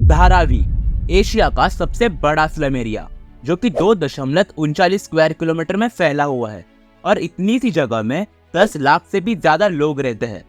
Dharavi Asia का सबसे बड़ा स्लम एरिया जो कि 2.39 स्क्वायर किलोमीटर में फैला हुआ है और इतनी सी जगह में 10 लाख से भी ज्यादा लोग रहते हैं।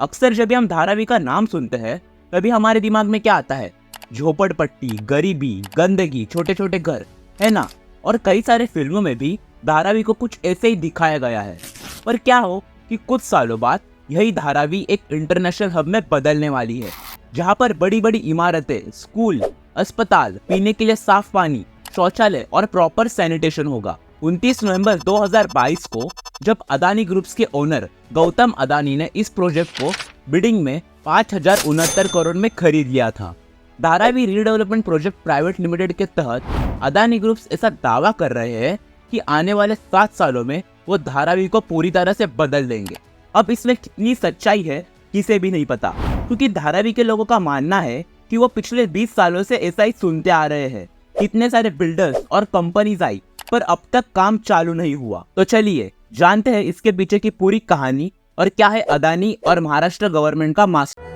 अक्सर जब हम धारावी का नाम सुनते हैं तभी हमारे दिमाग में क्या आता है? झोपड़पट्टी, गरीबी, गंदगी, छोटे छोटे घर, है ना। और कई सारे फिल्मों में भी धारावी को कुछ ऐसे ही दिखाया गया है। पर क्या हो कि कुछ सालों बाद यही धारावी एक इंटरनेशनल हब में बदलने वाली है, जहाँ पर बड़ी बड़ी इमारतें, स्कूल, अस्पताल, पीने के लिए साफ पानी, शौचालय और प्रॉपर सैनिटेशन होगा। 29 नवंबर 2022 को जब अदानी ग्रुप्स के ओनर गौतम अदानी ने इस प्रोजेक्ट को बिडिंग में 5,069 करोड़ में खरीद लिया था। Dharavi redevelopment project private limited के तहत अदानी ग्रुप्स ऐसा दावा कर रहे हैं कि आने वाले 7 सालों में वो धारावी को पूरी तरह से बदल देंगे। अब इसमें कितनी सच्चाई है किसे भी नहीं पता, क्योंकि धारावी के लोगों का मानना है कि वो पिछले 20 सालों से ऐसा ही सुनते आ रहे हैं। कितने सारे बिल्डर्स और कंपनीज आई पर अब तक काम चालू नहीं हुआ। तो चलिए जानते हैं इसके पीछे की पूरी कहानी और क्या है अदानी और महाराष्ट्र गवर्नमेंट का मास्टर।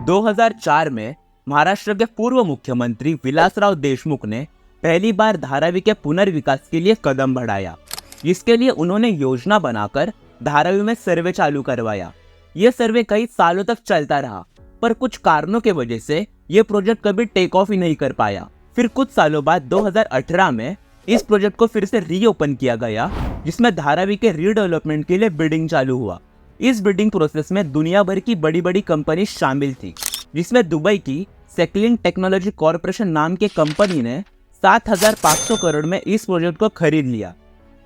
2004 में महाराष्ट्र के पूर्व मुख्यमंत्री विलासराव देशमुख ने पहली बार धारावी के पुनर्विकास के लिए कदम बढ़ाया। इसके लिए उन्होंने योजना बनाकर धारावी में सर्वे चालू करवाया। यह सर्वे कई सालों तक चलता रहा, पर कुछ कारणों के वजह से यह प्रोजेक्ट कभी टेक ऑफ ही नहीं कर पाया। फिर कुछ सालों बाद 2018 में इस प्रोजेक्ट को फिर से रीओपन किया गया, जिसमें धारावी के रीडेवलपमेंट के लिए बिडिंग चालू हुआ। इस बिडिंग प्रोसेस में दुनिया भर की बड़ी बड़ी कंपनी शामिल थी, जिसमें दुबई की सेक्लिंग टेक्नोलॉजी कॉरपोरेशन नाम के कंपनी ने 7,500 करोड़ में इस प्रोजेक्ट को खरीद लिया।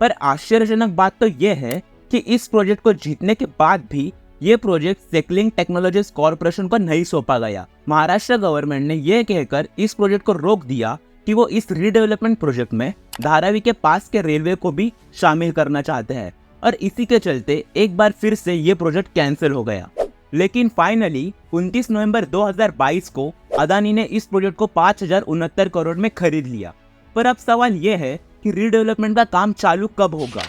पर आश्चर्यजनक बात तो यह है कि इस प्रोजेक्ट को जीतने के बाद भी ये प्रोजेक्ट सेक्लिंग टेक्नोलॉजीज कॉरपोरेशन को नहीं सौंपा गया। महाराष्ट्र गवर्नमेंट ने यह कहकर इस प्रोजेक्ट को रोक दिया कि वो इस रीडेवलपमेंट प्रोजेक्ट में धारावी के पास के रेलवे को भी शामिल करना चाहते हैं, और इसी के चलते एक बार फिर से ये प्रोजेक्ट कैंसिल हो गया। लेकिन फाइनली 29 नवंबर 2022 को अदानी ने इस प्रोजेक्ट को 5,069 करोड़ में खरीद लिया। पर अब सवाल यह है कि रीडेवलपमेंट का काम चालू कब होगा?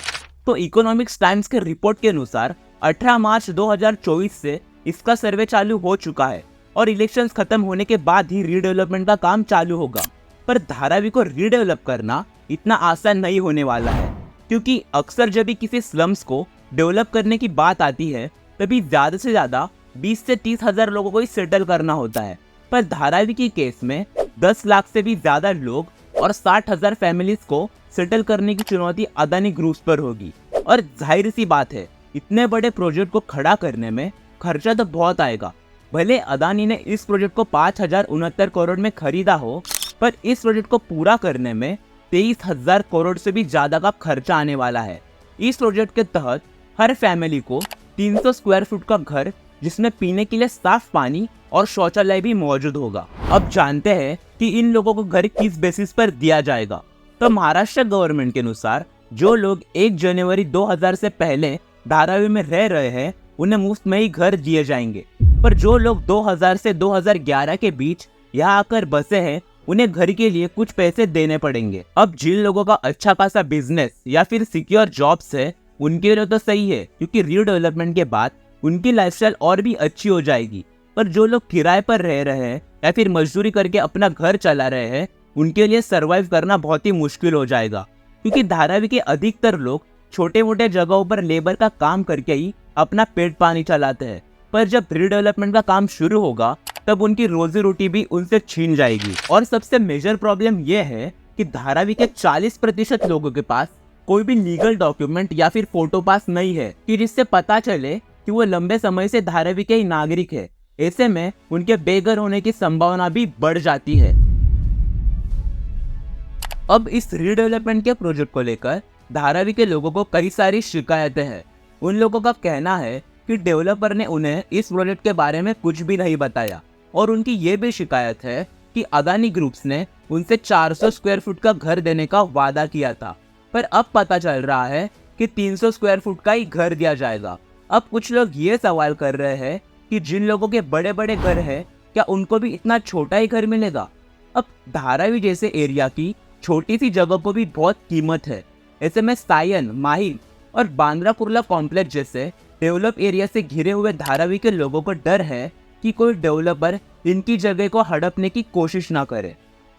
तो इकोनॉमिक्स टाइम्स के रिपोर्ट के अनुसार 18 मार्च 2024 से इसका सर्वे चालू हो चुका है और इलेक्शंस खत्म होने के बाद ही रीडेवलपमेंट का काम चालू होगा। पर धारावी को रीडेवलप करना इतना आसान नहीं होने वाला है, क्योंकि अक्सर जब भी किसी स्लम्स को डेवलप करने की बात आती है तभी ज्यादा से ज्यादा 20 से 30 हजार लोगों को ही सेटल करना होता है। पर धारावी की केस में 10 लाख से भी ज्यादा लोग और 60,000 फैमिलीज को सेटल करने की चुनौती अदानी ग्रुप्स पर होगी। और जाहिर सी बात है, इतने बड़े प्रोजेक्ट को खड़ा करने में खर्चा तो बहुत आएगा। भले अदानी ने इस प्रोजेक्ट को 5,069 करोड़ में खरीदा हो, पर इस प्रोजेक्ट को पूरा करने में 23,000 करोड़ से भी ज्यादा का खर्चा आने वाला है। इस प्रोजेक्ट के तहत हर फैमिली को 300 स्क्वायर फुट का घर, जिसमें पीने के लिए साफ पानी और शौचालय भी मौजूद होगा। अब जानते हैं कि इन लोगों को घर किस बेसिस पर दिया जाएगा। तो महाराष्ट्र गवर्नमेंट के अनुसार जो लोग 1 जनवरी 2000 से पहले धारावी में रह रहे हैं उन्हें मुफ्त में ही घर दिए जाएंगे। पर जो लोग 2000 से 2011 के बीच यहाँ आकर बसे हैं उन्हें घर के लिए कुछ पैसे देने पड़ेंगे। अब जिन लोगों का अच्छा खासा बिजनेस या फिर सिक्योर जॉब्स है उनके लिए तो सही है, क्योंकि रीडेवलपमेंट के बाद उनकी लाइफस्टाइल और भी अच्छी हो जाएगी। पर जो लोग किराए पर रह रहे हैं या फिर मजदूरी करके अपना घर चला रहे हैं उनके लिए सरवाइव करना बहुत ही मुश्किल हो जाएगा, क्योंकि धारावी के अधिकतर लोग छोटे मोटे जगहों पर लेबर का काम करके ही अपना पेट पानी चलाते हैं। पर जब रीडेवलपमेंट का काम शुरू होगा तब उनकी रोजी रोटी भी उनसे छीन जाएगी। और सबसे मेजर प्रॉब्लम यह है कि धारावी के 40% लोगों के पास कोई भी लीगल डॉक्यूमेंट या फिर फोटो पास नहीं है कि जिससे पता चले कि वो लंबे समय से धारावी के ही नागरिक है। ऐसे में उनके बेघर होने की संभावना भी बढ़ जाती है। अब इस रीडेवलपमेंट के प्रोजेक्ट को लेकर धारावी के लोगों को कई सारी शिकायतें हैं। उन लोगों का कहना है कि डेवलपर ने उन्हें इस प्रोजेक्ट के बारे में कुछ भी नहीं बताया, और उनकी ये भी शिकायत है कि अदानी ग्रुप्स ने उनसे 400 स्क्वायर फुट का घर देने का वादा किया था। पर अब पता चल रहा है कि 300 स्क्वायर फुट का ही घर दिया जाएगा। अब कुछ लोग ये सवाल कर रहे हैं कि जिन लोगों के बड़े बड़े घर हैं क्या उनको भी इतना छोटा ही घर मिलेगा। अब धारावी जैसे एरिया की छोटी सी जगह को भी बहुत कीमत है। ऐसे में सायन, माहिम और बांद्रा कुर्ला कॉम्प्लेक्स जैसे डेवलप एरिया से घिरे हुए धारावी के लोगों को डर है कि कोई डेवलपर इनकी जगह को हड़पने की कोशिश ना करे।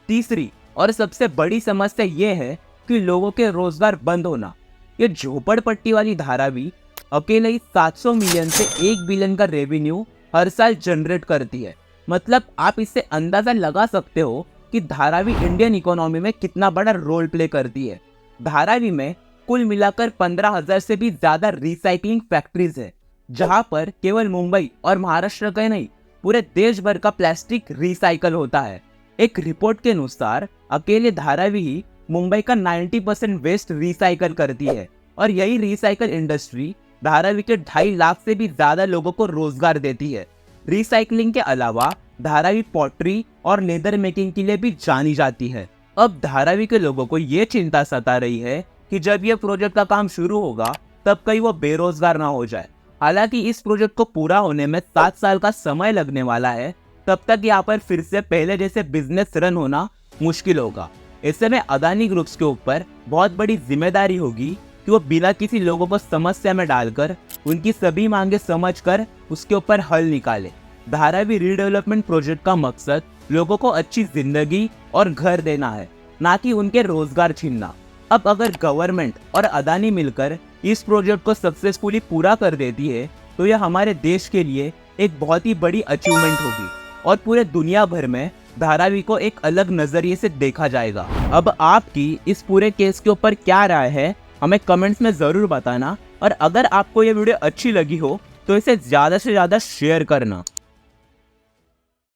तीसरी और सबसे बड़ी समस्या ये है कि लोगों के रोजगार बंद होना। ये झोपड़पट्टी वाली धारावी अकेले ही 700 मिलियन से 1 बिलियन का रेवेन्यू हर साल जनरेट करती है। मतलब आप इससे अंदाजा लगा सकते हो कि धारावी इंडियन इकोनॉमी में कितना बड़ा रोल प्ले करती है। धारावी में कुल मिलाकर 15,000 से भी ज्यादा रिसाइकलिंग फैक्ट्रीज है, जहां पर केवल मुंबई और महाराष्ट्र का नहीं पूरे देश भर का प्लास्टिक रिसाइकल होता है। एक रिपोर्ट के अनुसार अकेले धारावी ही मुंबई का 90% वेस्ट रिसाइकल करती है और यही रिसाइकल इंडस्ट्री धारावी के 2.5 लाख से भी ज्यादा लोगों को रोजगार देती है। रिसाइकलिंग के अलावा धारावी पॉटरी और लेदर मेकिंग के लिए भी जानी जाती है। अब धारावी के लोगों को ये चिंता सता रही है कि जब ये प्रोजेक्ट का काम शुरू होगा तब कहीं वो बेरोजगार ना हो जाए। हालांकि इस प्रोजेक्ट को पूरा होने में 7 साल का समय लगने वाला है, तब तक यहाँ पर फिर से पहले जैसे बिजनेस रन होना मुश्किल होगा। ऐसे में अदानी ग्रुप्स के ऊपर बहुत बड़ी जिम्मेदारी होगी कि वो बिना किसी लोगों को समस्या में डालकर उनकी सभी मांगे समझकर उसके ऊपर हल निकाले। धारावी रीडेवलपमेंट प्रोजेक्ट का मकसद लोगों को अच्छी जिंदगी और घर देना है, ना कि उनके रोजगार छीनना। अब अगर गवर्नमेंट और अदानी मिलकर इस प्रोजेक्ट को सक्सेसफुली पूरा कर देती है तो यह हमारे देश के लिए एक बहुत ही बड़ी अचीवमेंट होगी और पूरे दुनिया भर में धारावी को एक अलग नजरिए से देखा जाएगा। अब आपकी इस पूरे केस के ऊपर क्या राय है हमें कमेंट्स में ज़रूर बताना, और अगर आपको ये वीडियो अच्छी लगी हो तो इसे ज़्यादा से ज़्यादा शेयर करना।